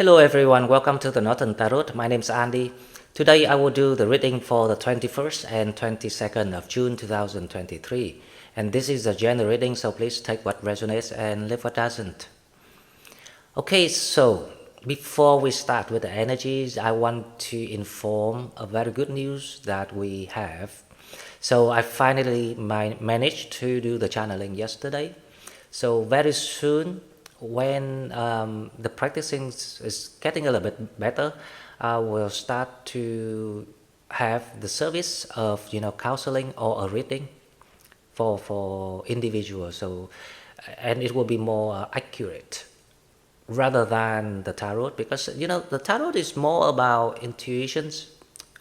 Hello everyone, welcome to the Northern Tarot. My name is Andy. Today I will do the reading for the 21st and 22nd of June 2023. And this is a general reading, so please take what resonates and leave what doesn't. Okay, so before we start with the energies, I want to inform a very good news that we have. So I finally managed to do the channeling yesterday. So very soon, when the practicing is getting a little bit better, I will start to have the service of counseling or a reading for individuals. So and it will be more accurate rather than the tarot, because the tarot is more about intuitions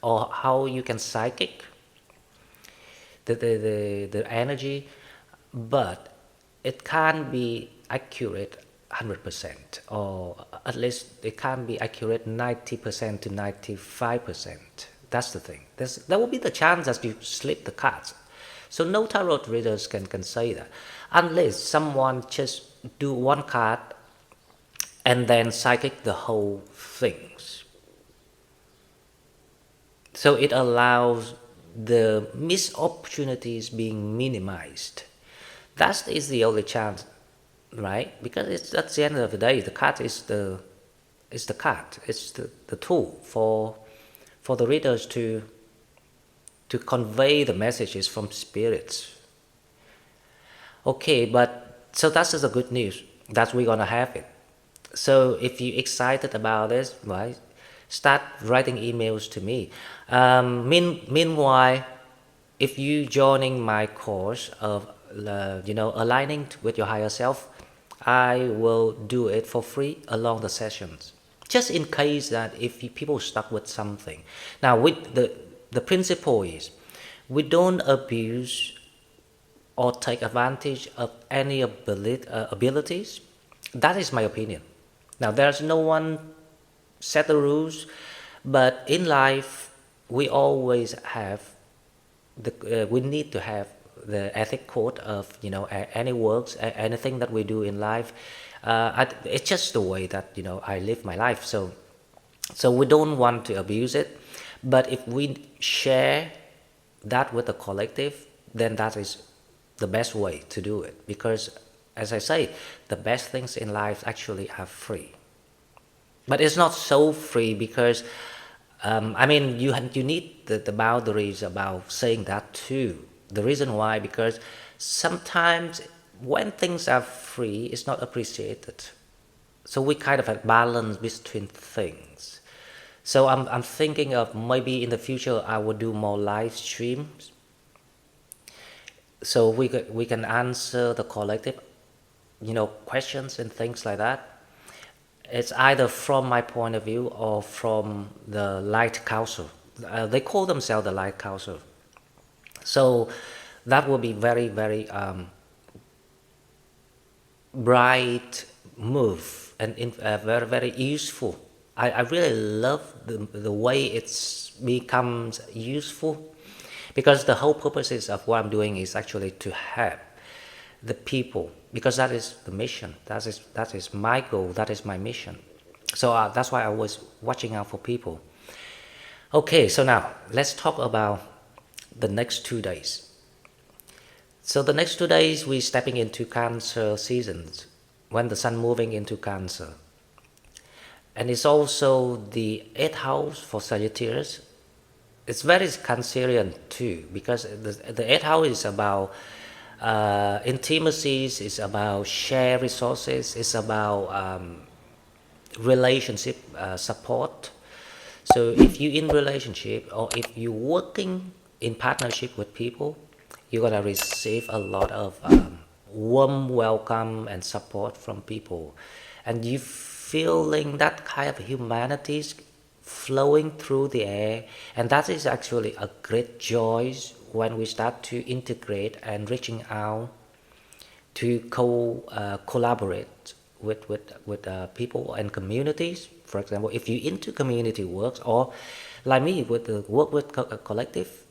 or how you can psychic the energy, but it can't be accurate 100%, or at least it can't be accurate 90% to 95%. That's the thing. There will be the chance that you slip the cards. So no tarot readers can say that, unless someone just do one card and then psychic the whole things. So it allows the missed opportunities being minimized. That is the only chance, right? Because it's at the end of the day, the card is the card. It's the tool for the readers to convey the messages from spirits. Okay, but so that's the good news that we're gonna have it. So if you're excited about this, right, start writing emails to me. Meanwhile, if you joining my course of aligning with your higher self, I will do it for free along the sessions, just in case that if people stuck with something. Now, with the principle is, we don't abuse or take advantage of any abilities. That is my opinion. Now, there's no one set the rules, but in life we always have we need to have the ethic code of any works, anything that we do in life. It's just the way that I live my life. So we don't want to abuse it, but if we share that with the collective, then that is the best way to do it. Because as I say, the best things in life actually are free. But it's not so free because you need the boundaries about saying that too. The reason why, because sometimes when things are free, it's not appreciated. So we kind of have balance between things. So I'm thinking of maybe in the future I will do more live streams. So we can answer the collective, questions and things like that. It's either from my point of view or from the Light Council. They call themselves the Light Council. So that will be very, very bright move and very, very useful. I really love the way it's becomes useful, because the whole purposes of what I'm doing is actually to help the people, because that is the mission. That is my goal. That is my mission. So that's why I was watching out for people. Okay, so now let's talk about the next 2 days. So the next 2 days we're stepping into Cancer seasons, when the sun moving into Cancer, and it's also the 8th house for Sagittarius. It's very Cancerian too, because the 8th house is about intimacies, it's about share resources, it's about relationship support. So if you're in relationship, or if you're working in partnership with people, you're gonna receive a lot of warm welcome and support from people, and you feeling that kind of humanities flowing through the air. And that is actually a great joy when we start to integrate and reaching out to collaborate with people and communities. For example, if you're into community works, or like me with the work with collective,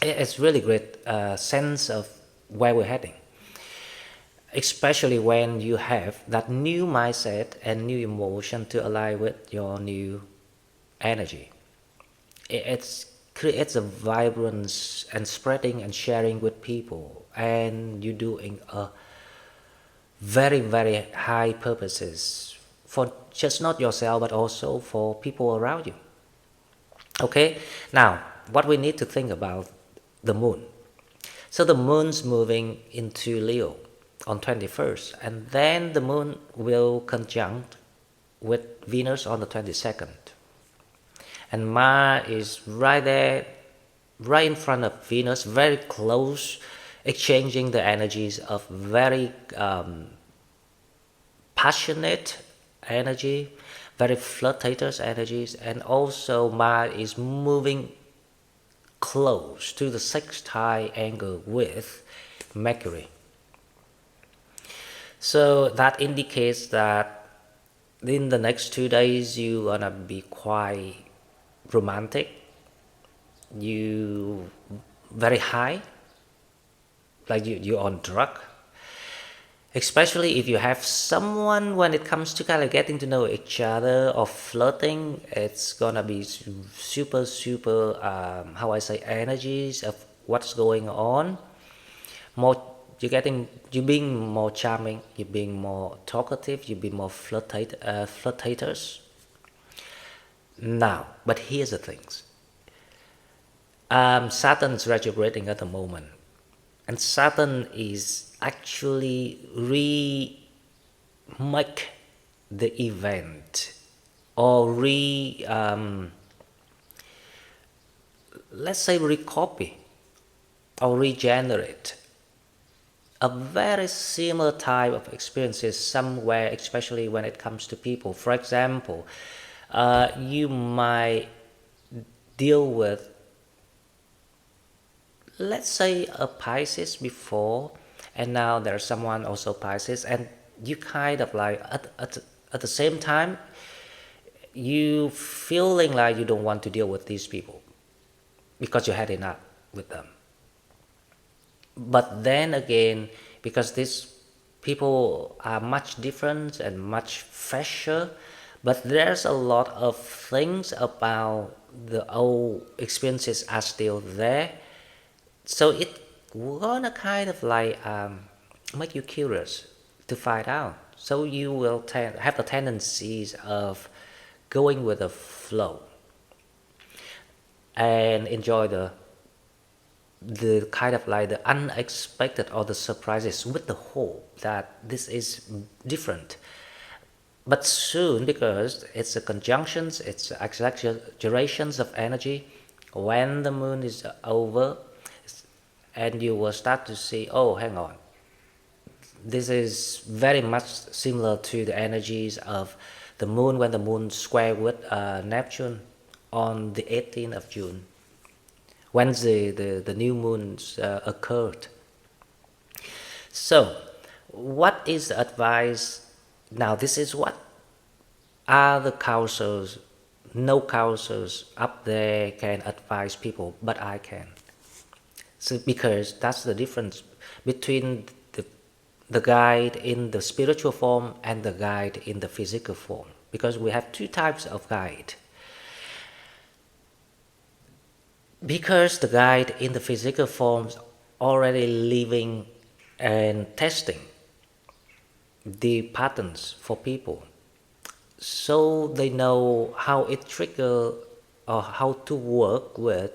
it's really great sense of where we're heading. especially when you have that new mindset and new emotion to align with your new energy. It creates a vibrance and spreading and sharing with people, and you doing a very very high purposes for just not yourself but also for people around you. Okay, now what we need to think about the moon. So the moon's moving into Leo on 21st, and then the moon will conjunct with Venus on the 22nd. And Mars is right there, right in front of Venus, very close, exchanging the energies of very passionate energy, very flirtatious energies, and also Mars is moving close to the sextile angle with Mercury. So that indicates that in the next 2 days you're gonna be quite romantic, you very high, like you're on drug. Especially if you have someone, when it comes to kind of getting to know each other or flirting, it's gonna be super how I say, energies of what's going on. More you're being more charming, you're being more talkative, you're being more flirtators. Now, but here's the things. Saturn is retrograding at the moment, and Saturn is actually remake the event or let's say recopy or regenerate a very similar type of experiences somewhere, especially when it comes to people. For example, you might deal with, let's say, a Pisces before, and now there's someone also Pisces, and you kind of like at the same time you feeling like you don't want to deal with these people because you had enough with them. But then again, because these people are much different and much fresher, but there's a lot of things about the old experiences are still there. So it gonna kind of like make you curious to find out. So you will have the tendencies of going with the flow and enjoy the kind of like the unexpected or the surprises with the whole, that this is different. But soon, because it's a conjunctions, it's exaggerations of energy, when the moon is over, and you will start to see, oh, hang on, this is very much similar to the energies of the moon when the moon square with Neptune on the 18th of June, when the new moons occurred. So what is the advice? Now this is what other counsels, no counsels up there can advise people, but I can. So because that's the difference between the guide in the spiritual form and the guide in the physical form, because we have two types of guide. Because the guide in the physical forms already living and testing the patterns for people, so they know how it trigger or how to work with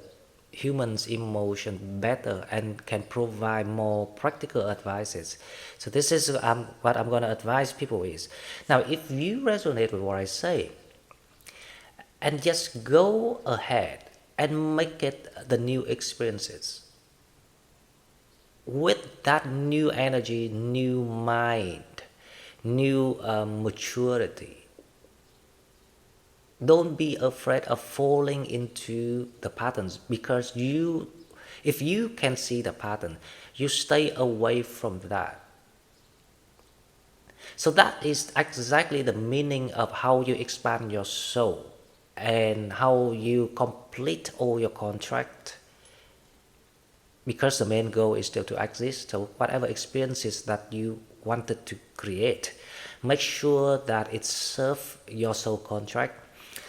humans' emotion better and can provide more practical advices. So this is what I'm going to advise people is, now if you resonate with what I say, and just go ahead and make it the new experiences with that new energy, new mind, new maturity. Don't be afraid of falling into the patterns, because if you can see the pattern, you stay away from that. So that is exactly the meaning of how you expand your soul and how you complete all your contract, because the main goal is still to exist. So whatever experiences that you wanted to create. Make sure that it serves your soul contract.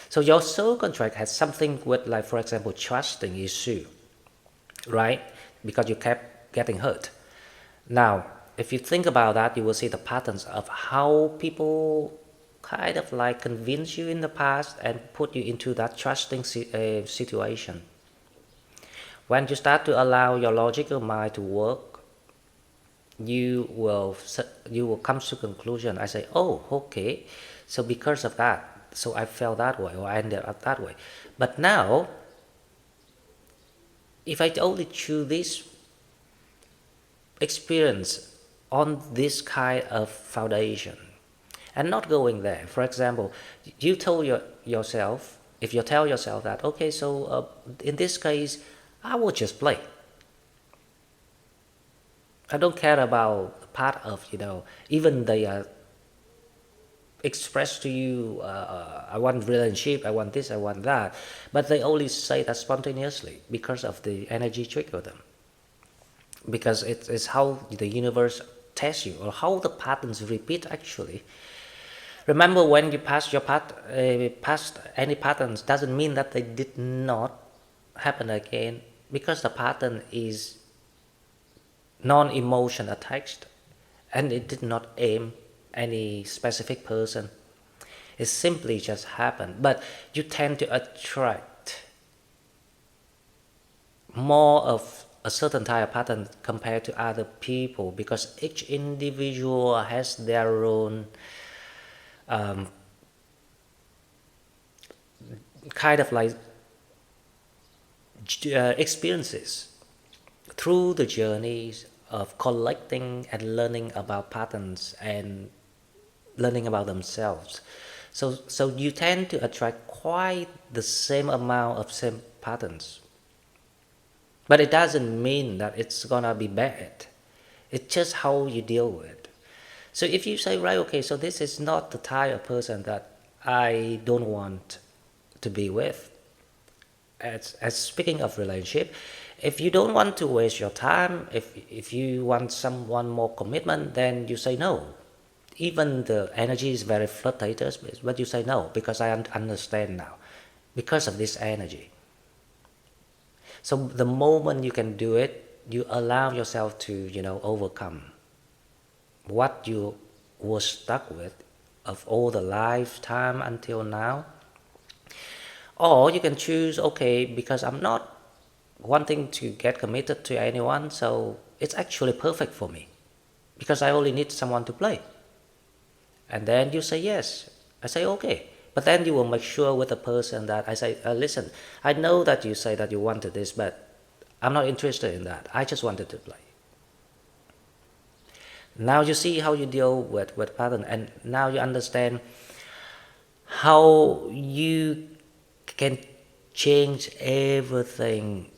So your soul contract has something with, like, for example, trusting issue, right? Because you kept getting hurt. Now, if you think about that, you will see the patterns of how people kind of like convince you in the past and put you into that trusting situation. When you start to allow your logical mind to work, you will come to conclusion. I say, oh, okay, so because of that, so I felt that way, or I ended up that way. But now, if I only choose this experience on this kind of foundation and not going there, for example, you told yourself, if you tell yourself that, okay, so in this case, I will just play. I don't care about the part of, even they express to you, I want relationship, I want this, I want that, but they only say that spontaneously because of the energy trigger them. Because it's how the universe tests you, or how the patterns repeat actually. Remember, when you pass your past any patterns, doesn't mean that they did not happen again, because the pattern is non-emotion attached, and it did not aim any specific person. It simply just happened. But you tend to attract more of a certain type of pattern compared to other people, because each individual has their own kind of like experiences through the journeys of collecting and learning about patterns and learning about themselves. So you tend to attract quite the same amount of same patterns. But it doesn't mean that it's gonna be bad. It's just how you deal with it. So if you say, right, okay, so this is not the type of person that I don't want to be with. As speaking of relationship, if you don't want to waste your time, if you want someone more commitment, then you say no. Even the energy is very flirtatious, but you say no, because I understand now, because of this energy. So the moment you can do it, you allow yourself to, overcome what you were stuck with of all the lifetime until now. Or you can choose, okay, because I'm not wanting to get committed to anyone, so it's actually perfect for me, because I only need someone to play. And then you say yes. I say okay. But then you will make sure with the person that I say, listen, I know that you say that you wanted this, but I'm not interested in that. I just wanted to play. Now you see how you deal with pattern, and now you understand how you can change everything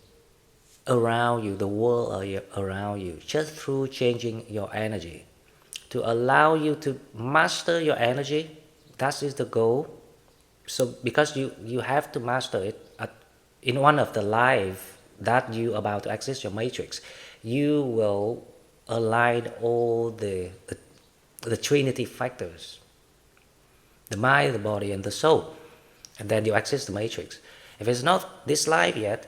around you, the world around you, just through changing your energy. To allow you to master your energy, that is the goal. So because you have to master it in one of the life that you about to access your matrix, you will align all the trinity factors, the mind, the body, and the soul, and then you access the matrix. If it's not this life yet,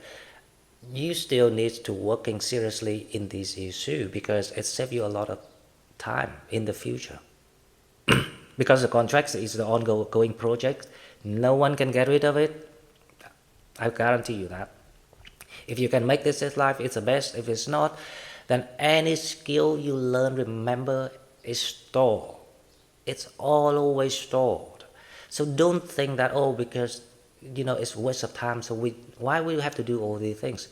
you still need to working seriously in this issue, because it saves you a lot of time in the future. Because the contract is the ongoing project, no one can get rid of it. I guarantee you that. If you can make this life, it's the best. If it's not, then any skill you learn, remember, is stored. It's always stored. So don't think that, because it's a waste of time, so why we have to do all these things?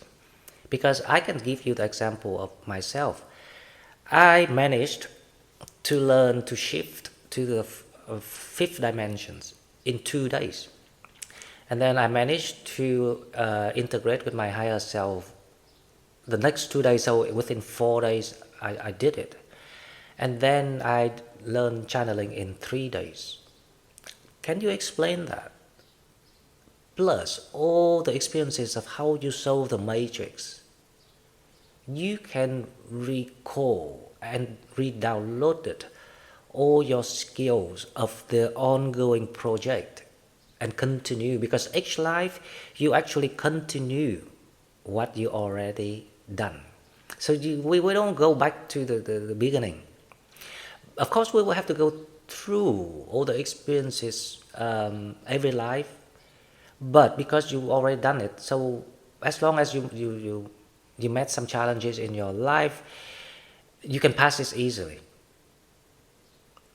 Because I can give you the example of myself. I managed to learn to shift to the fifth dimensions in 2 days. And then I managed to integrate with my higher self the next 2 days. So within 4 days, I did it. And then I learned channeling in 3 days. Can you explain that? Plus all the experiences of how you solve the matrix. You can recall and re-downloaded all your skills of the ongoing project and continue, because each life you actually continue what you already done. So we don't go back to the beginning. Of course, we will have to go through all the experiences every life, but because you already done it, so as long as you met some challenges in your life, you can pass this easily.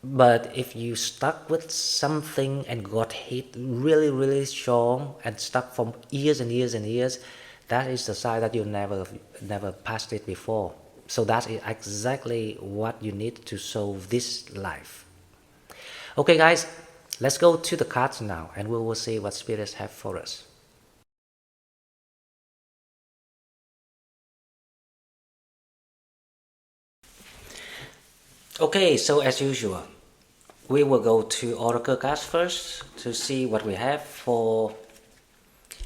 But if you stuck with something and got hit really, really strong and stuck for years and years and years, that is the sign that you never passed it before. So that is exactly what you need to solve this life. Okay, guys, let's go to the cards now, and we will see what spirits have for us. Okay, so as usual, we will go to Oracle cards first to see what we have for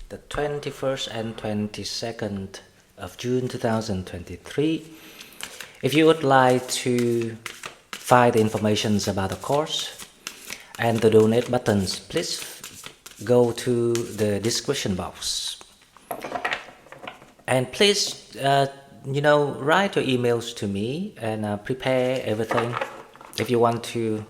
the 21st and 22nd of June 2023. If you would like to find the information about the course and the donate buttons, please go to the description box. And please, write your emails to me and prepare everything. If you want to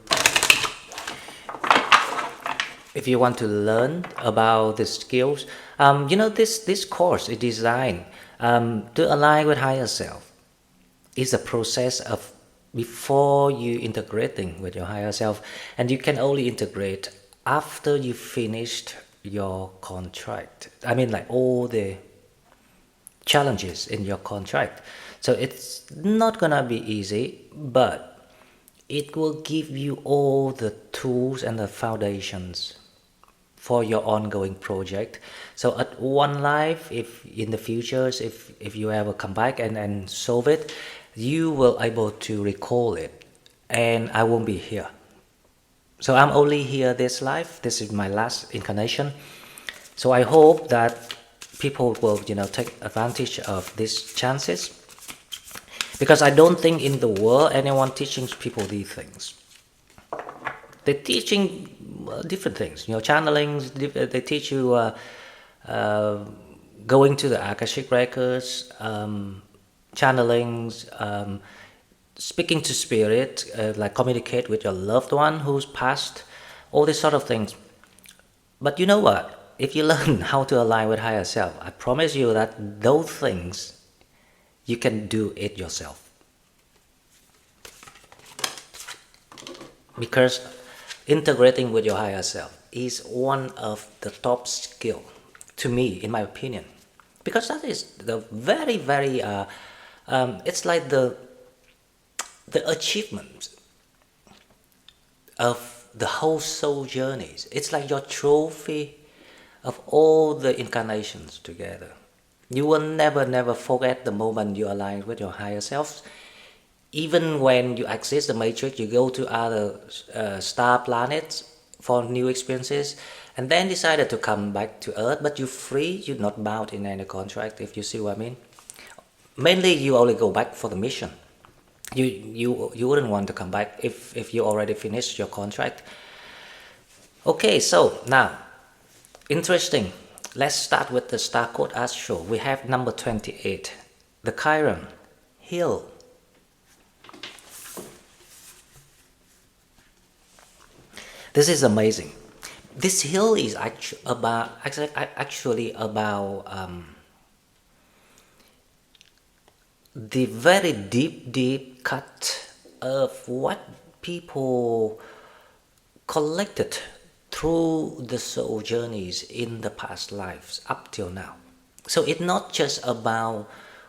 learn about the skills, this course is designed to align with higher self. It's a process of before you integrating with your higher self, and you can only integrate after you finished your contract. I mean, like all the challenges in your contract. So it's not gonna be easy, but it will give you all the tools and the foundations for your ongoing project. So at one life, if in the futures, if you ever come back and solve it, you will able to recall it, and I won't be here. So I'm only here this life. This is my last incarnation. So I hope that people will, take advantage of these chances, because I don't think in the world anyone teaching people these things. They're teaching different things, channelings. They teach you going to the Akashic records, channelings, speaking to spirit, like communicate with your loved one who's passed, all these sort of things. But you know what? If you learn how to align with higher self, I promise you that those things, you can do it yourself. Because integrating with your higher self is one of the top skill to me, in my opinion. Because that is the very, very, it's like the achievement of the whole soul journeys. It's like your trophy of all the incarnations together. You will never forget the moment you align with your higher self. Even when you exit the matrix, you go to other star planets for new experiences, and then decided to come back to Earth, but you're free, you're not bound in any contract, if you see what I mean. Mainly you only go back for the mission. You wouldn't want to come back if you already finished your contract. Okay, so now, interesting. Let's start with the star code astro. We have number 28, the Chiron, heal. This is amazing. This heal is actually about the very deep cut of what people collected through the soul journeys in the past lives up till now. So it's not just about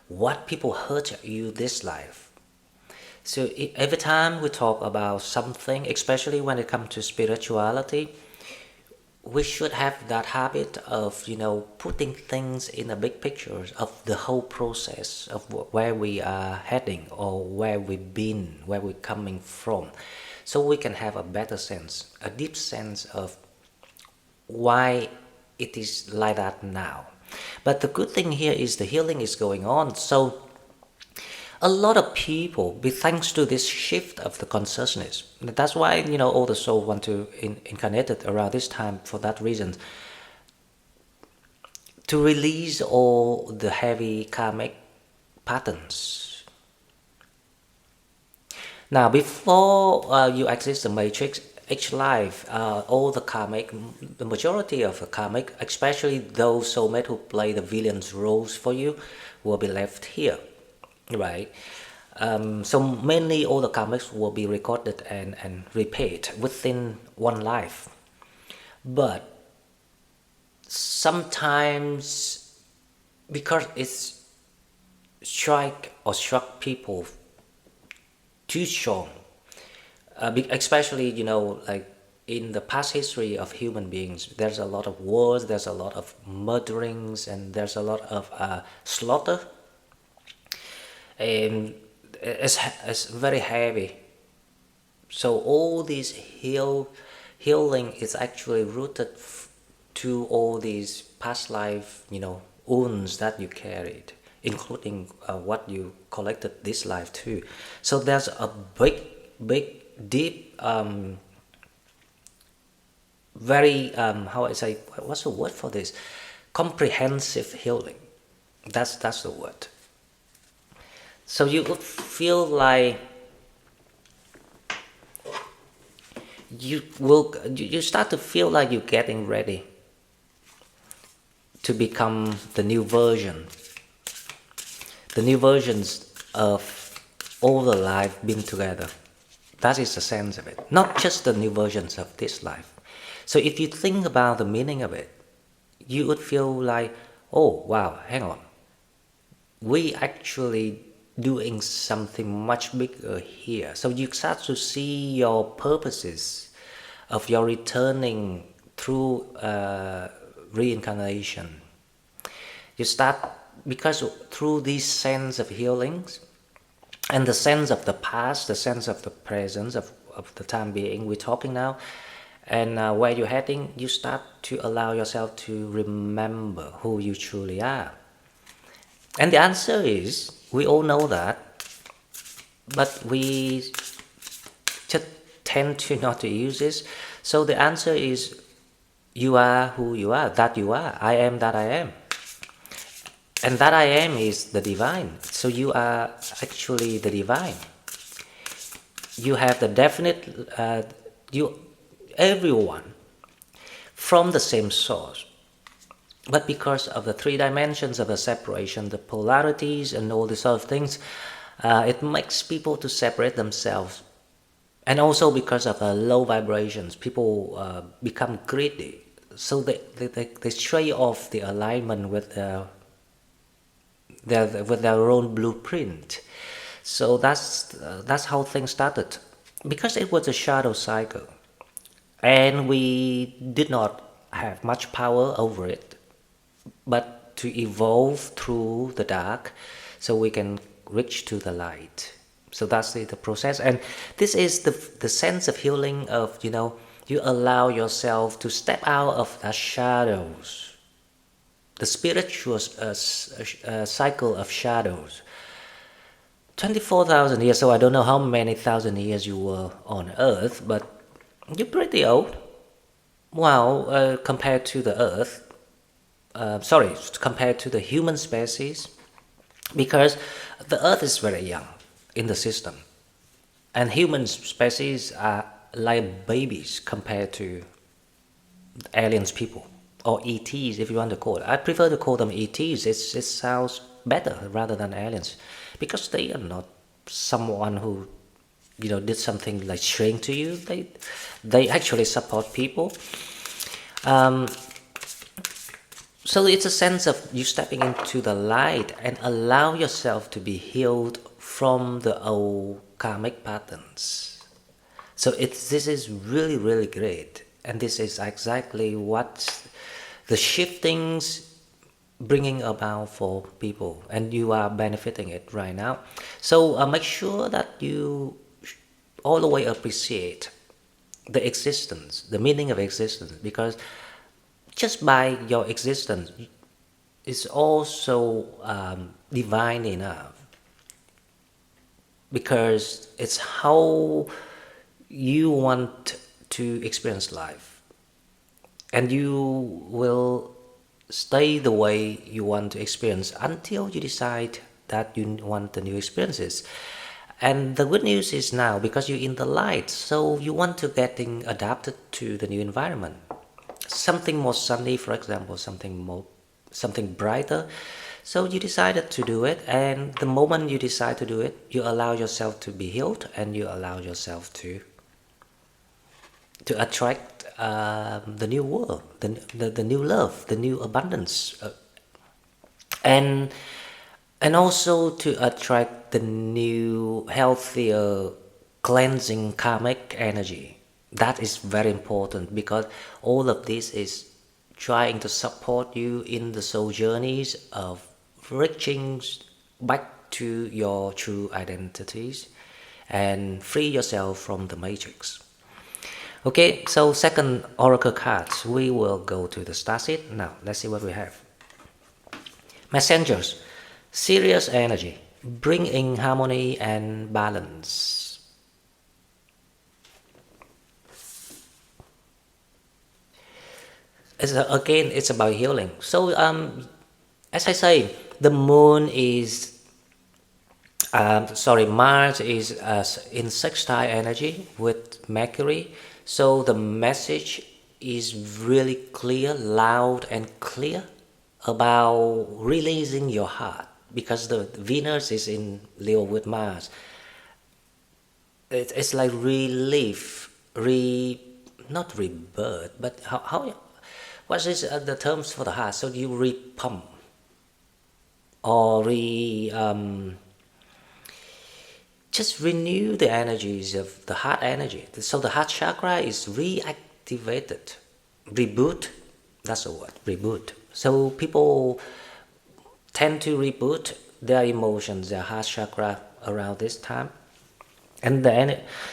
what people hurt you this life. So every time we talk about something, especially when it comes to spirituality, we should have that habit of, putting things in a big picture of the whole process of where we are heading, or where we've been, where we're coming from. So we can have a better sense, a deep sense of why it is like that now. But the good thing here is the healing is going on. So A lot of people, thanks to this shift of the consciousness, that's why, all the souls want to incarnate it around this time for that reason, to release all the heavy karmic patterns. Now, before you exist in the matrix, each life, all the majority of the karmic, especially those soulmates who play the villain's roles for you, will be left here, right? So mainly all the karmics will be recorded and repaid within one life. But sometimes, because it's struck people too strong, especially, like in the past history of human beings, there's a lot of wars, there's a lot of murderings, and there's a lot of slaughter, and it's very heavy. So all this healing is actually rooted to all these past life, wounds that you carried, including what you collected this life too. So there's a big, deep, very, how I say, what's the word for this? Comprehensive healing. That's the word. So you would feel like you start to feel like you're getting ready to become the new versions of all the life being together. That is the sense of it, not just the new versions of this life. So if you think about the meaning of it, you would feel like, oh wow, hang on, we actually doing something much bigger here. So you start to see your purposes of your returning through reincarnation. You start, because through this sense of healings and the sense of the past, the sense of the presence of the time being we're talking now, and where you're heading, you start to allow yourself to remember who you truly are. And the answer is, we all know that, but we just tend to not to use this. So the answer is, you are who you are, that you are. I am that I am. And that I am is the divine. So you are actually the divine. You have the definite, everyone from the same source. But because of the three dimensions of the separation, the polarities and all these other things, it makes people to separate themselves. And also because of the low vibrations, people become greedy. So they stray off the alignment with their own blueprint. So that's how things started. Because it was a shadow cycle, and we did not have much power over it, but to evolve through the dark so we can reach to the light. So that's the process. And this is the sense of healing of, you allow yourself to step out of the shadows, the spiritual cycle of shadows. 24,000 years, so I don't know how many thousand years you were on Earth, but you're pretty old. Well, compared to the Earth, compared to the human species, because the Earth is very young in the system, and human species are like babies compared to aliens people, or ETs if you want to call it. I prefer to call them ETs. It sounds better rather than aliens, because they are not someone who did something like shrink to you. They actually support people. So it's a sense of you stepping into the light and allow yourself to be healed from the old karmic patterns. So this is really, really great. And this is exactly what the shiftings bringing about for people. And you are benefiting it right now. So make sure that you all the way appreciate the existence, the meaning of existence, because just by your existence is also divine enough. because it's how you want to experience life, and you will stay the way you want to experience until you decide that you want the new experiences. And the good news is now, because you're in the light, so you want to getting adapted to the new environment, something more sunny, for example, something brighter. So you decided to do it, and the moment you decide to do it, you allow yourself to be healed, and you allow yourself to attract the new world, the new love, the new abundance, and also to attract the new healthier cleansing karmic energy. That is very important, because all of this is trying to support you in the soul journeys of reaching back to your true identities and free yourself from the matrix. Okay, so second oracle cards, we will go to the starseed. Now, let's see what we have. Messengers, serious energy, bring in harmony and balance. Again, it's about healing. So, as I say, the moon is, Mars is in sextile energy with Mercury. So the message is really clear, loud and clear about releasing your heart, because the Venus is in Leo with Mars. It's like relief, not rebirth, but what is the terms for the heart? So you repump or just renew the energies of the heart energy. So the heart chakra is reactivated, reboot. That's the word, reboot. So people tend to reboot their emotions, their heart chakra around this time. And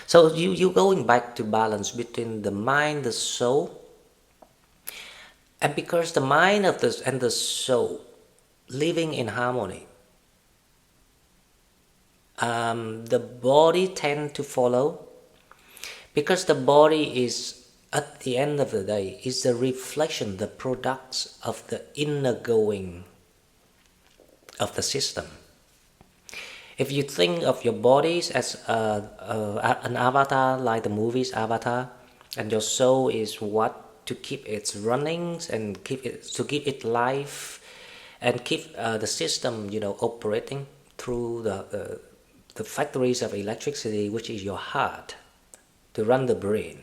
so you going back to balance between the mind, the soul, and because the mind of this and the soul living in harmony, the body tend to follow, because the body is, at the end of the day, is the reflection, the products of the inner going of the system. If you think of your bodies as an avatar, like the movies Avatar, and your soul is what to keep it running and keep it life, and keep the system, operating through the factories of electricity, which is your heart, to run the brain.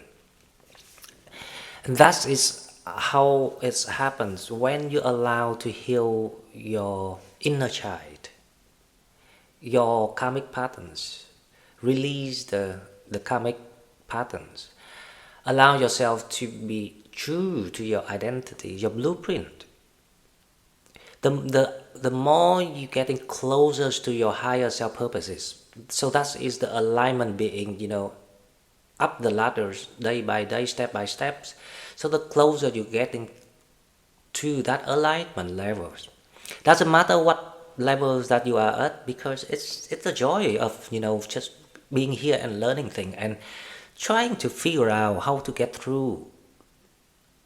And that is how it happens when you allow to heal your inner child, your karmic patterns, release the karmic patterns, allow yourself to be true to your identity, your blueprint. The more you getting closer to your higher self purposes. So that is the alignment being, up the ladders day by day, step by step. So the closer you're getting to that alignment levels. Doesn't matter what levels that you are at, because it's the joy of, just being here and learning things and trying to figure out how to get through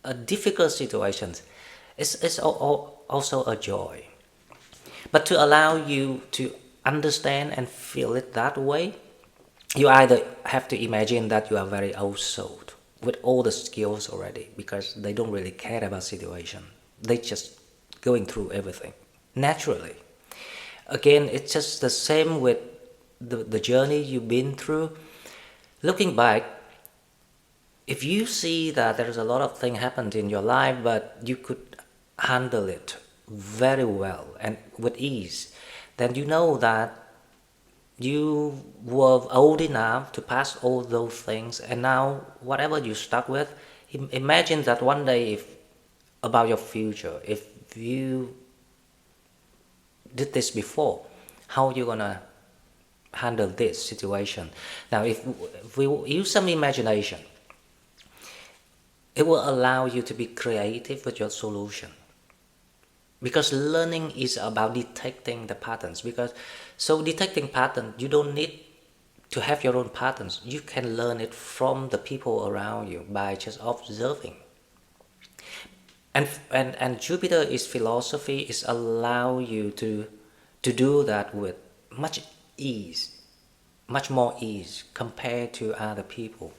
a difficult situations. It's also a joy. But to allow you to understand and feel it that way, you either have to imagine that you are very old soul with all the skills already, because they don't really care about situation. They just going through everything naturally. Again, it's just the same with the journey you've been through. Looking back, if you see that there's a lot of things happened in your life, but you could handle it very well and with ease, then you know that you were old enough to pass all those things. And now whatever you're stuck with, imagine that one day, if about your future, if you did this before, how you gonna handle this situation. Now if we use some imagination, it will allow you to be creative with your solution, because learning is about detecting the patterns. Because so detecting pattern, you don't need to have your own patterns. You can learn it from the people around you by just observing. And Jupiter is philosophy, is allow you to do that with much ease, much more ease compared to other people.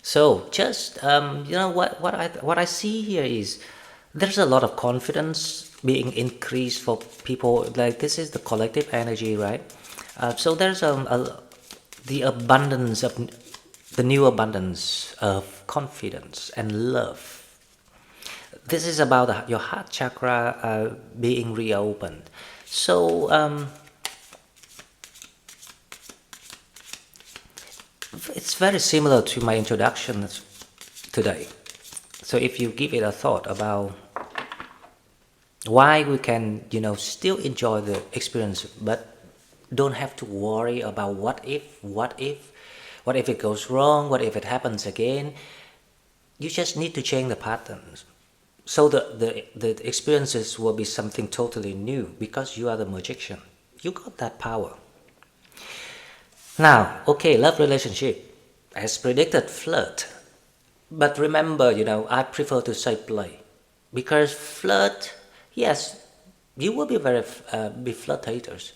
So just what I see here is there's a lot of confidence being increased for people. Like this is the collective energy, right? So there's the abundance of the new abundance of confidence and love. This is about your heart chakra being reopened. So it's very similar to my introduction today. So if you give it a thought about why we can, still enjoy the experience, but don't have to worry about what if it goes wrong, what if it happens again. You just need to change the patterns. So the experiences will be something totally new because you are the magician. You got that power. Now, okay, love relationship. As predicted, flirt. But remember, I prefer to say play. Because flirt, yes, you will be be flirtators.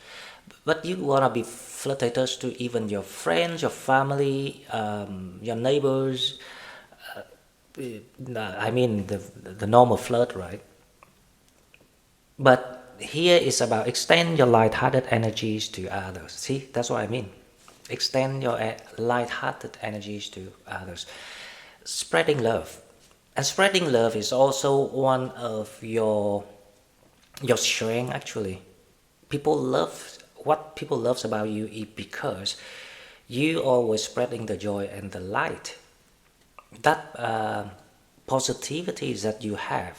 But you want to be flirtators to even your friends, your family, your neighbors. I mean the normal flirt, right? But here is about extend your light-hearted energies to others. See, that's what I mean. Extend your light-hearted energies to others. Spreading love. And spreading love is also one of your strength, actually. What people loves about you is because you always spreading the joy and the light. That positivity that you have,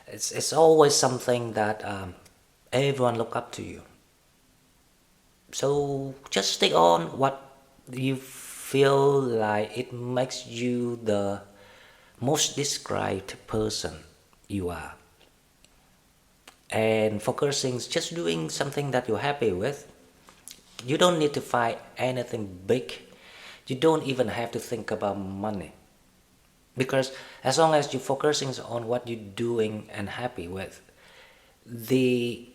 it's always something that everyone look up to you. So just stick on what you feel like it makes you the most described person you are. And focusing, just doing something that you're happy with. You don't need to find anything big. You don't even have to think about money. Because as long as you're focusing on what you're doing and happy with, the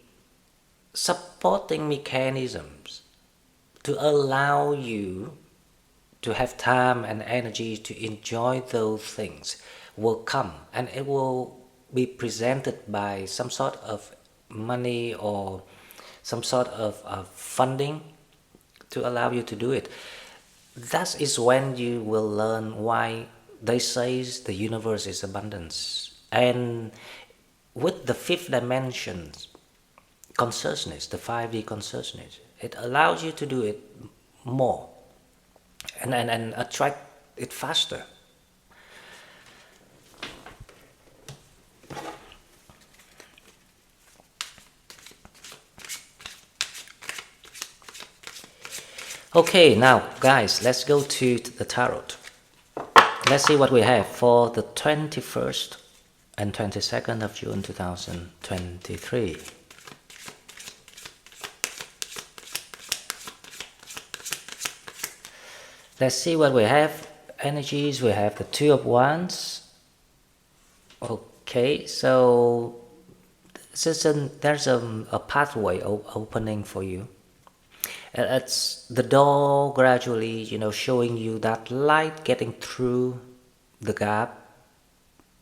supporting mechanisms to allow you to have time and energy to enjoy those things will come, and it will be presented by some sort of money or some sort of funding to allow you to do it. That is when you will learn why they say the universe is abundance. And with the fifth dimension consciousness, the 5D consciousness, it allows you to do it more and attract it faster. Okay, now guys, let's go to the tarot. Let's see what we have for the 21st and 22nd of June 2023. Let's see what we have. Energies, we have the Two of Wands. Okay, so there's a pathway opening for you. It's the door gradually, showing you that light getting through the gap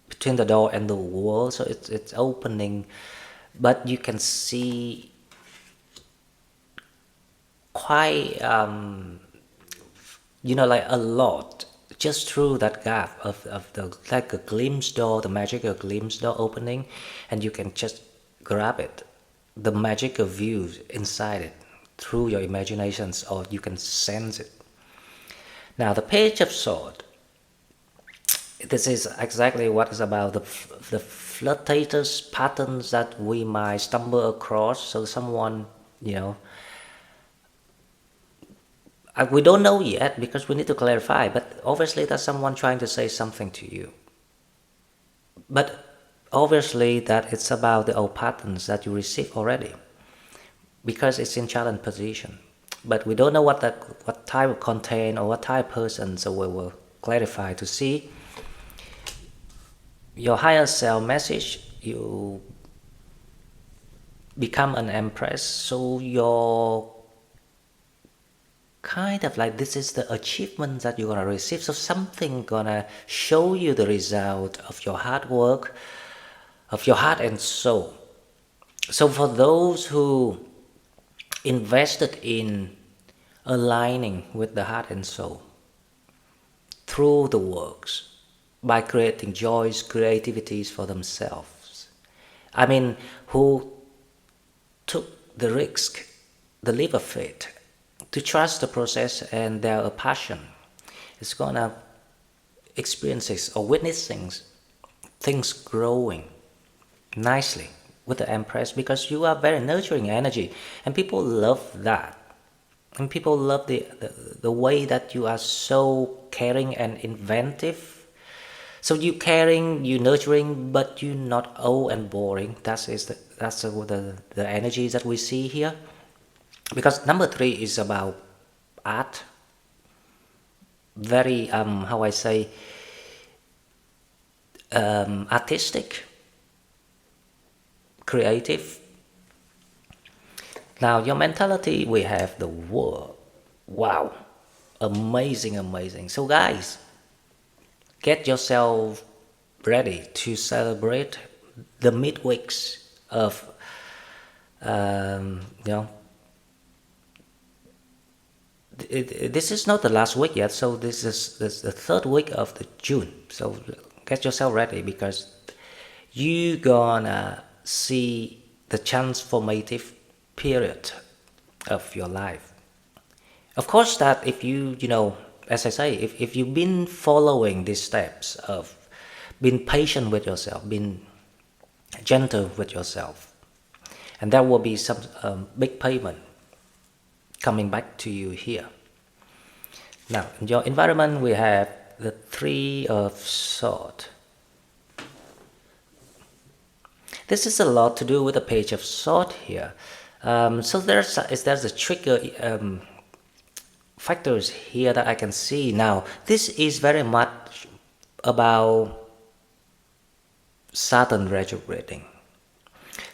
between the door and the wall. So it's opening, but you can see quite like a lot just through that gap of the, like a glimpse door, the magical glimpse door opening, and you can just grab it, the magical views inside it through your imaginations, or you can sense it. Now the Page of Swords, this is exactly what is about the flirtatious patterns that we might stumble across. So someone, we don't know yet because we need to clarify, but obviously that's someone trying to say something to you. But obviously that it's about the old patterns that you received already. because it's in challenge position. But we don't know what type of content or what type of person, so we will clarify to see your higher self message. You become an empress, so your kind of like this is the achievement that you're gonna receive. So something gonna show you the result of your hard work, of your heart and soul. So for those who invested in aligning with the heart and soul through the works, by creating joys, creativities for themselves, I mean, who took the risk, the leap of faith, to trust the process and their passion, is gonna experiences or witnessing things growing nicely with the Empress, because you are very nurturing energy and people love that. And people love the way that you are so caring and inventive. So you caring, you nurturing, but you not old and boring. That's the energy that we see here. Because number 3 is about art. Very how I say, artistic, creative. Now your mentality, we have the world. Wow, amazing, amazing. So guys, get yourself ready to celebrate the midweeks of this is not the last week yet, so this is the 3rd week of the June. So get yourself ready, because you gonna see the transformative period of your life. Of course, that if you as I say, if you've been following these steps of being patient with yourself, being gentle with yourself, and there will be some big payment coming back to you here. Now, in your environment, we have the 3 of Swords. This is a lot to do with the Page of Swords here. So there's a trigger factors here that I can see. Now, this is very much about Saturn retrograding.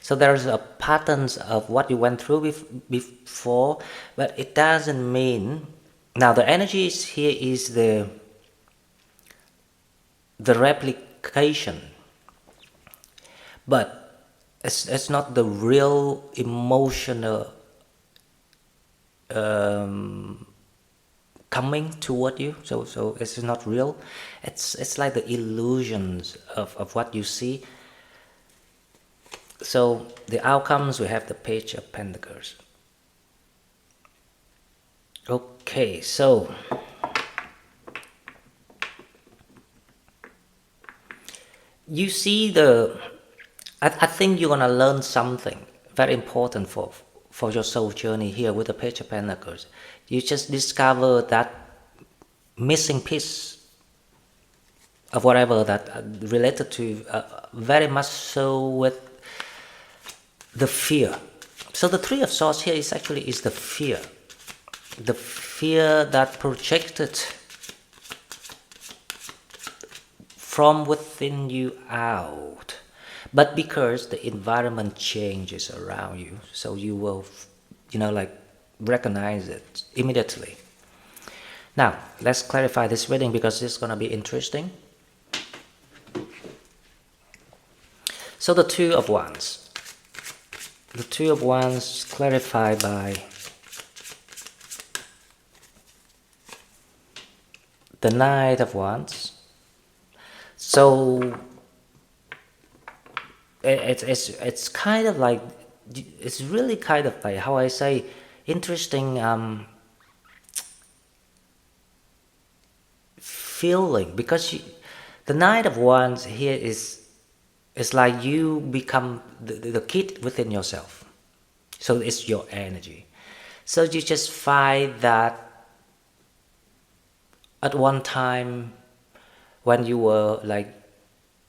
So there's a patterns of what you went through before, but it doesn't mean. Now the energies here is the replication, but it's not the real emotional coming toward you. So it's not real. It's like the illusions of what you see. So the outcomes, we have the Page of Pentacles. Okay, so you see I think you're gonna learn something very important for your soul journey here with the Page of Pentacles. You just discover that missing piece of whatever that related to very much so with the fear. So the 3 of Swords here is actually the fear. The fear that projected from within you out. But because the environment changes around you, so you will, recognize it immediately. Now, let's clarify this reading, because it's going to be interesting. So the 2 of Wands. The 2 of Wands clarified by the Knight of Wands. So it's kind of like, it's really kind of like, how I say, interesting feeling, because the Knight of Wands here is like you become the kid within yourself. So it's your energy. So you just find that at one time when you were like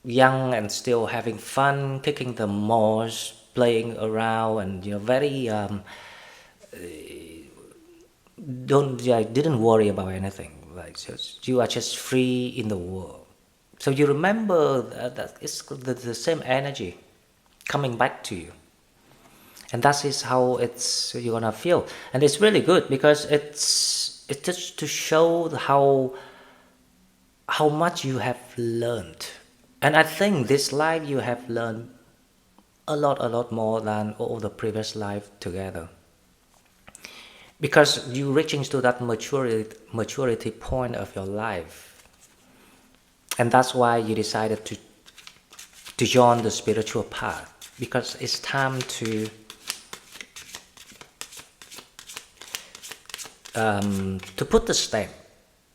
young and still having fun, kicking the malls, playing around and very didn't worry about anything. Like you are just free in the world. So you remember that it's the same energy coming back to you, and that is how you're gonna feel, and it's really good because it's just to show how much you have learned. And I think this life you have learned a lot more than all the previous life together, because you reaching to that maturity point of your life, and that's why you decided to join the spiritual path, because it's time to put the stamp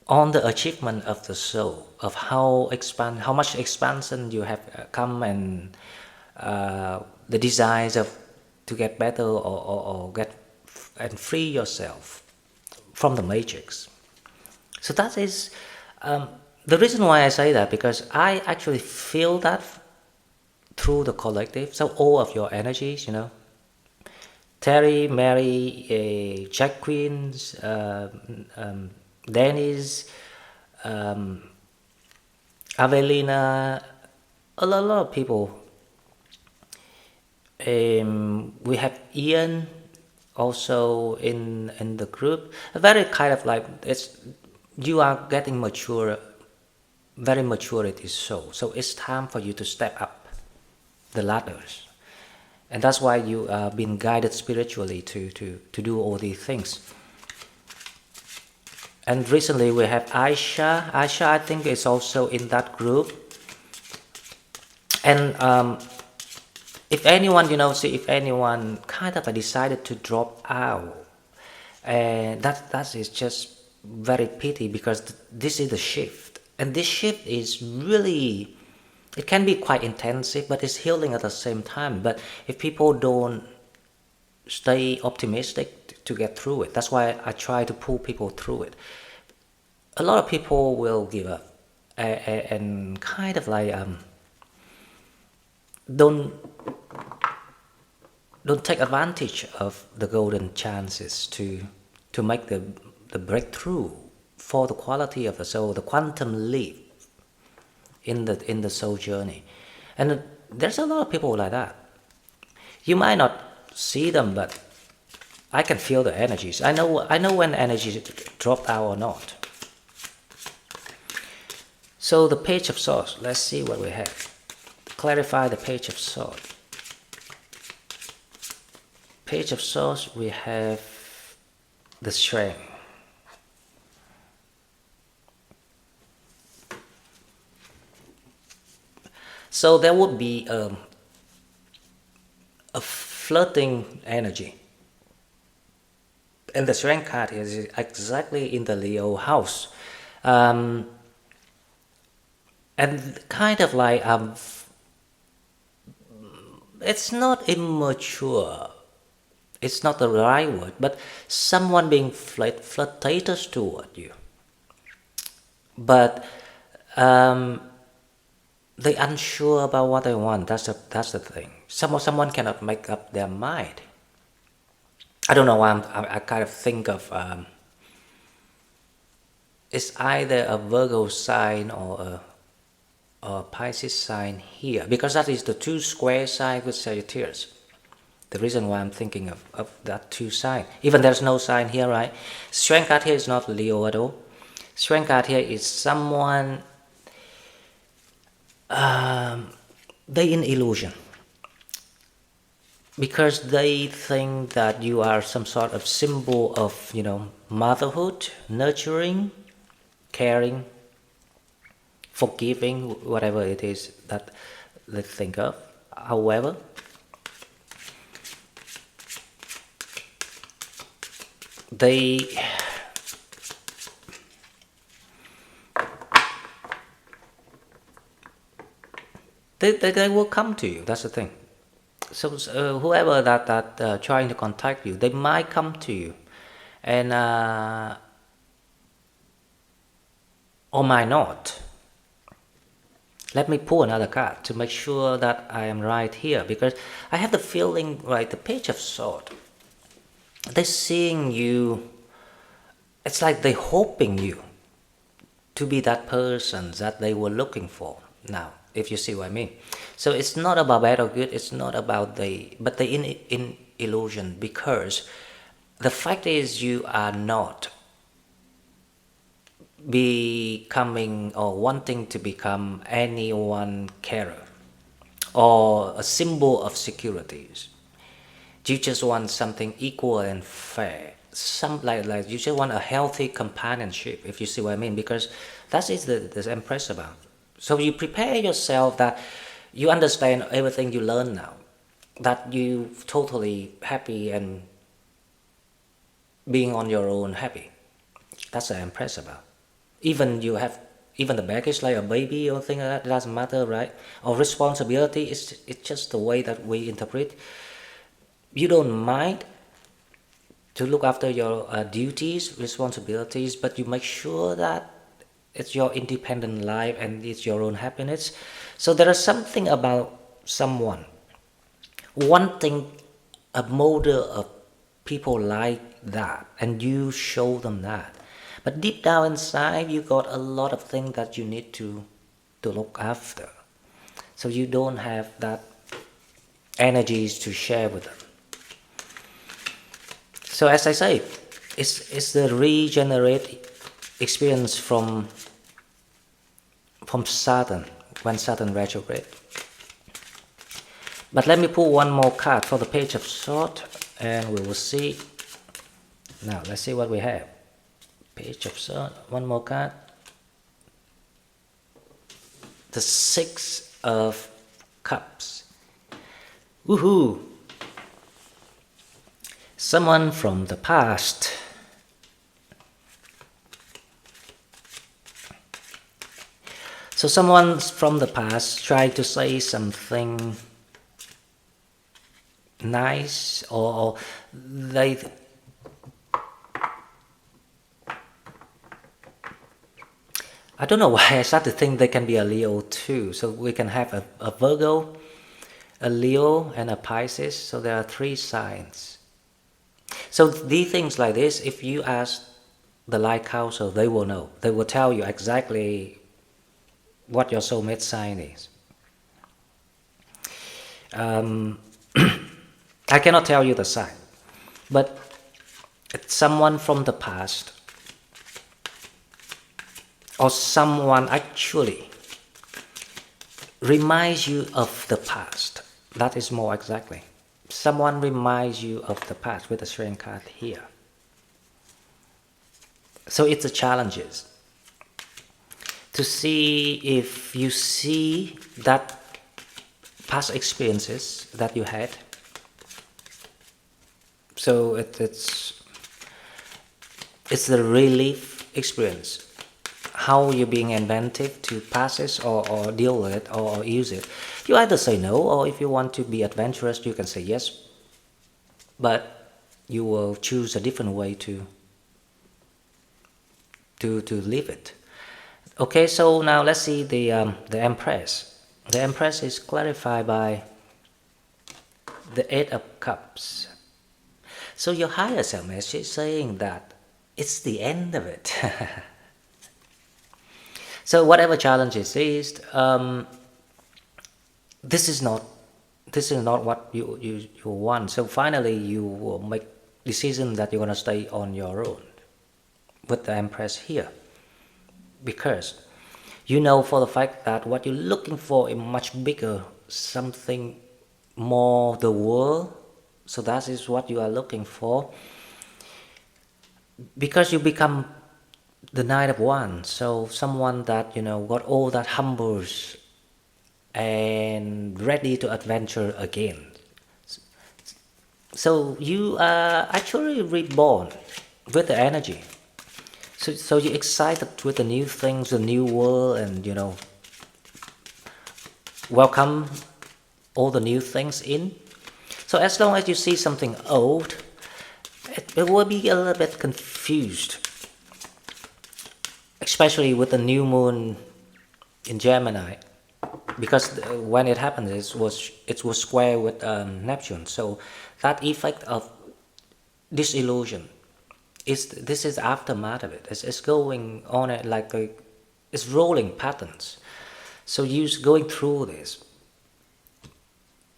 on the achievement of the soul, of how much expansion you have come, and the desires of to get better or get and free yourself from the matrix. So that is the reason why I say that, because I actually feel that through the collective. So all of your energies, Terry, Mary, Jack Queens, Dennis, Avelina, a lot of people. We have Ian also in the group. A very kind of like you are getting mature, very maturity soul. So it's time for you to step up the ladders. And that's why you are being guided spiritually to do all these things. And recently we have Aisha. Aisha, I think, is also in that group. And if anyone, if anyone kind of decided to drop out, and that is just very pity, because this is the shift. And this shift is really, it can be quite intensive, but it's healing at the same time. But if people don't stay optimistic to get through it, that's why I try to pull people through it. A lot of people will give up and kind of like don't take advantage of the golden chances to make the breakthrough for the quality of the soul, the quantum leap in the soul journey. And there's a lot of people like that. You might not see them, but I can feel the energies. I know when energy dropped out or not. So the Page of Swords, let's see what we have. Clarify the Page of Swords. Page of Swords, we have the Strength. So there would be a flirting energy. And the Strength card is exactly in the Leo house. And kind of like, it's not immature. It's not the right word, but someone being flirtatious toward you. But they unsure about what they want. That's the thing. Someone cannot make up their mind. I don't know why I kind of think of it's either a Virgo sign or a Pisces sign here, because that is the two square sign with Sagittarius. The reason why I'm thinking of that two sign, even there's no sign here, right? Strength card here is not Leo at all. Strength card here is someone they in illusion, because they think that you are some sort of symbol of motherhood, nurturing, caring, forgiving, whatever it is that they think of. However, they will come to you. That's the thing. So whoever that trying to contact you, they might come to you, and or might not. Let me pull another card to make sure that I am right here, because I have the feeling, right, the Page of Swords, they're seeing you, it's like they're hoping you to be that person that they were looking for now, if you see what I mean. So it's not about bad or good, it's not about but they in illusion, because the fact is you are not becoming or wanting to become anyone carer or a symbol of securities. You just want something equal and fair. Some like you just want a healthy companionship, if you see what I mean, because that is the Empress about. So you prepare yourself that you understand everything you learn now, that you totally happy and being on your own happy. That's the Empress about. Even you have even the baggage like a baby or thing like that, it doesn't matter, right? Or responsibility, it's just the way that we interpret. You don't mind to look after your duties, responsibilities, but you make sure that it's your independent life and it's your own happiness. So there is something about someone wanting a model of people like that, and you show them that. But deep down inside, you got a lot of things that you need to look after. So you don't have that energies to share with them. So as I say, it's the regenerate experience from Saturn, when Saturn retrograde. But let me pull one more card for the Page of Swords, and we will see. Now let's see what we have. Page of Swords, one more card. The Six of Cups. Woohoo! Someone from the past. So someone from the past tried to say something nice, or they I don't know why I start to think they can be a Leo too. So we can have a Virgo, a Leo, and a Pisces. So there are 3 signs. So these things like this, if you ask the light council, they will know. They will tell you exactly what your soulmate sign is. I cannot tell you the sign, but it's someone from the past, or someone actually reminds you of the past. That is more exactly. Someone reminds you of the past with the Strength card here. So it's the challenges to see if you see that past experiences that you had. So it's the relief experience. How you're being inventive to pass it or deal with it or use it. You either say no, or if you want to be adventurous, you can say yes. But you will choose a different way to live it. Okay, so now let's see the Empress. The Empress is clarified by the 8 of Cups. So your higher self message is saying that it's the end of it. So whatever challenge it is, this is not what you want. So finally you will make decision that you're going to stay on your own with the Empress here, because you know for the fact that what you're looking for is much bigger, something more the world. So that is what you are looking for, because you become the Knight of Wands. So someone that got all that humbles and ready to adventure again. So you are actually reborn with the energy. So you're excited with the new things, the new world, and welcome all the new things in. So as long as you see something old, it will be a little bit confused, especially with the new moon in Gemini. because when it happened, it was square with Neptune. So that effect of disillusion this is aftermath of it. It's going on it's rolling patterns. So you're going through this,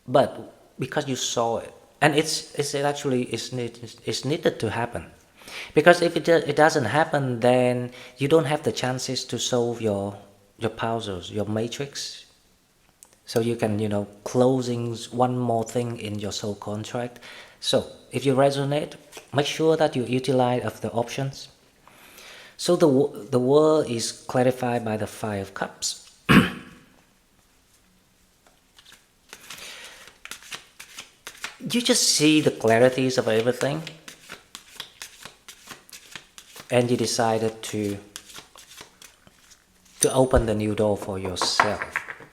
but because you saw it, and it's needed to happen. Because if it doesn't happen, then you don't have the chances to solve your puzzles, your matrix. So you can, closing one more thing in your soul contract. So if you resonate, make sure that you utilize of the options. So the world is clarified by the Five of Cups. You just see the clarities of everything, and you decided to open the new door for yourself.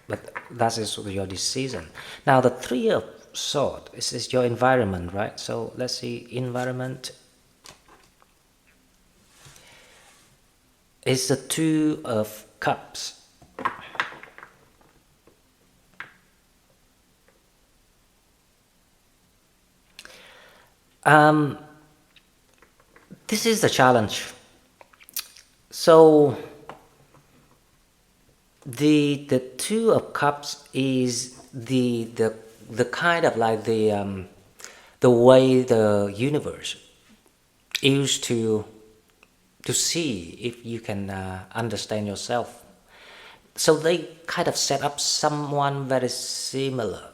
But that is your decision. Now the Three of Swords, this is your environment, right? So let's see, environment is the Two of Cups. This is the challenge. So the Two of Cups is the kind of like the way the universe used to see if you can understand yourself. So they kind of set up someone very similar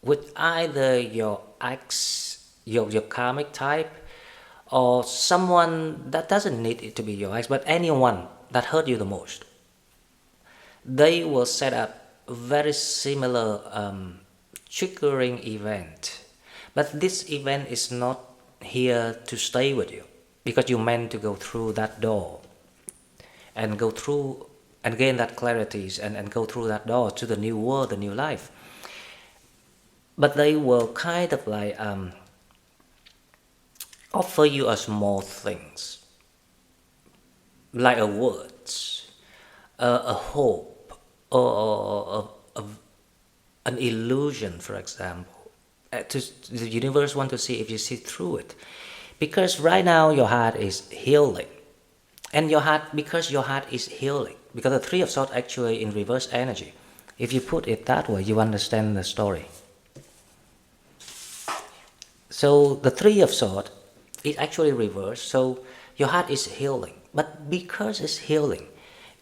with either your ex, your karmic type, or someone that doesn't need it to be your ex, but anyone that hurt you the most. They will set up a very similar triggering event, but this event is not here to stay with you, because you're meant to go through that door and go through and gain that clarities and go through that door to the new world, the new life. But they will kind of like offer you a small things, like a words, a hope, or an illusion, for example. The universe want to see if you see through it, because right now your heart is healing, and because your heart is healing, because the Three of Swords actually in reverse energy. If you put it that way, you understand the story. So the Three of Swords is actually reversed. So your heart is healing, but because it's healing,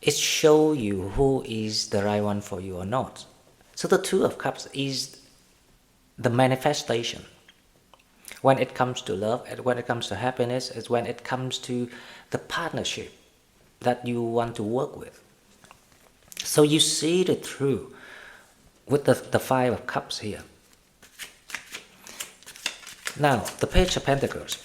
it shows you who is the right one for you or not. So the Two of Cups is the manifestation. When it comes to love, and when it comes to happiness, is when it comes to the partnership that you want to work with. So you see it through with the Five of Cups here. Now, the Page of Pentacles.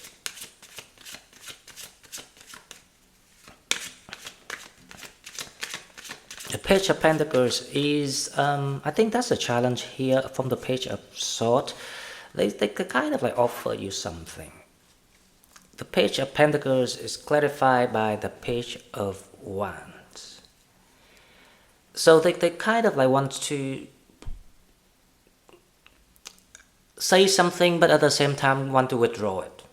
The Page of Pentacles is, I think that's a challenge here from the Page of Swords. They kind of like offer you something. The Page of Pentacles is clarified by the Page of Wands. So they kind of like want to say something, but at the same time want to withdraw it.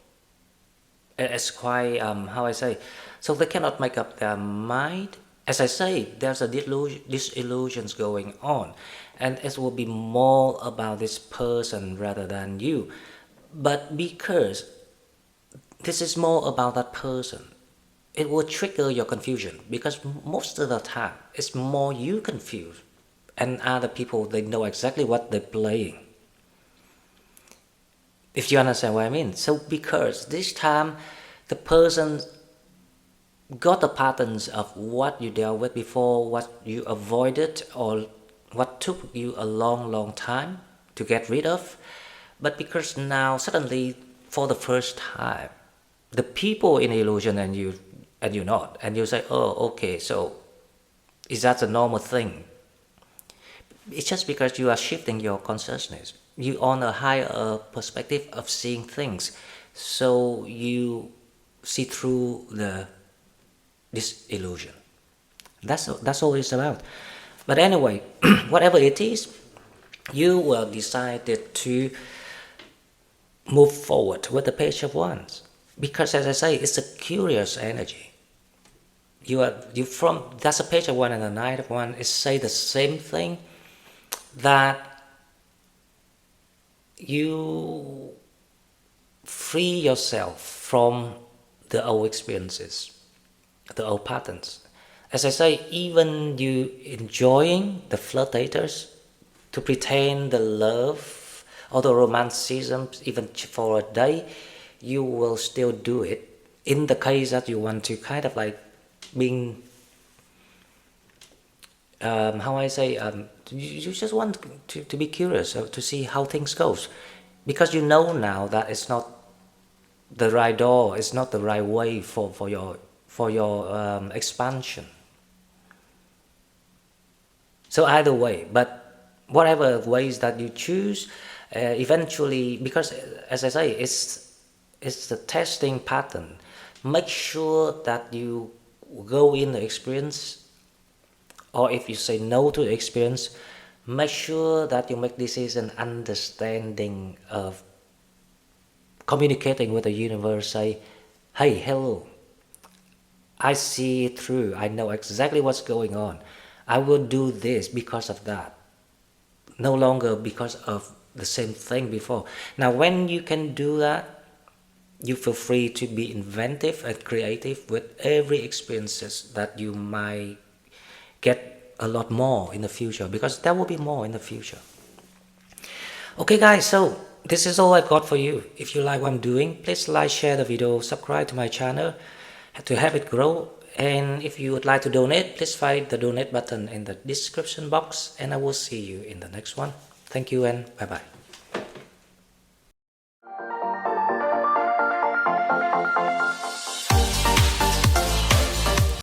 It's quite, how I say, so they cannot make up their mind. As I say, there's a disillusions going on, and it will be more about this person rather than you. But because this is more about that person, it will trigger your confusion, because most of the time it's more you confused, and other people, they know exactly what they're playing. If you understand what I mean. So because this time the person got the patterns of what you dealt with before, what you avoided, or what took you a long time to get rid of. But because now suddenly, for the first time, the people in illusion and you're not, and you say, oh, okay, so is that a normal thing? It's just because you are shifting your consciousness. You on a higher perspective of seeing things, so you see through this illusion. That's all it's about. But anyway, whatever it is, you will decided to move forward with the Page of Wands, because as I say, it's a curious energy. You from that's a Page of Wands and the Knight of Wands is say the same thing, that you free yourself from the old experiences, the old patterns. As I say, even you enjoying the flirtators to pretend the love or the romanticism even for a day, you will still do it in the case that you want to kind of like being how I say, you just want to be curious, to see how things goes, because you know now that it's not the right door, it's not the right way for your expansion. So either way, but whatever ways that you choose, eventually, because as I say, it's the testing pattern. Make sure that you go in the experience, or if you say no to the experience, make sure that you make decision understanding of communicating with the universe. Say, hey, hello, I see it through, I know exactly what's going on, I will do this because of that, no longer because of the same thing before. Now when you can do that, you feel free to be inventive and creative with every experiences that you might get a lot more in the future, because there will be more in the future. Okay guys, so this is all I got for you. If you like what I'm doing, please like, share the video, subscribe to my channel to help it grow. And if you would like to donate, please find the donate button in the description box, and I will see you in the next one. Thank you and bye bye.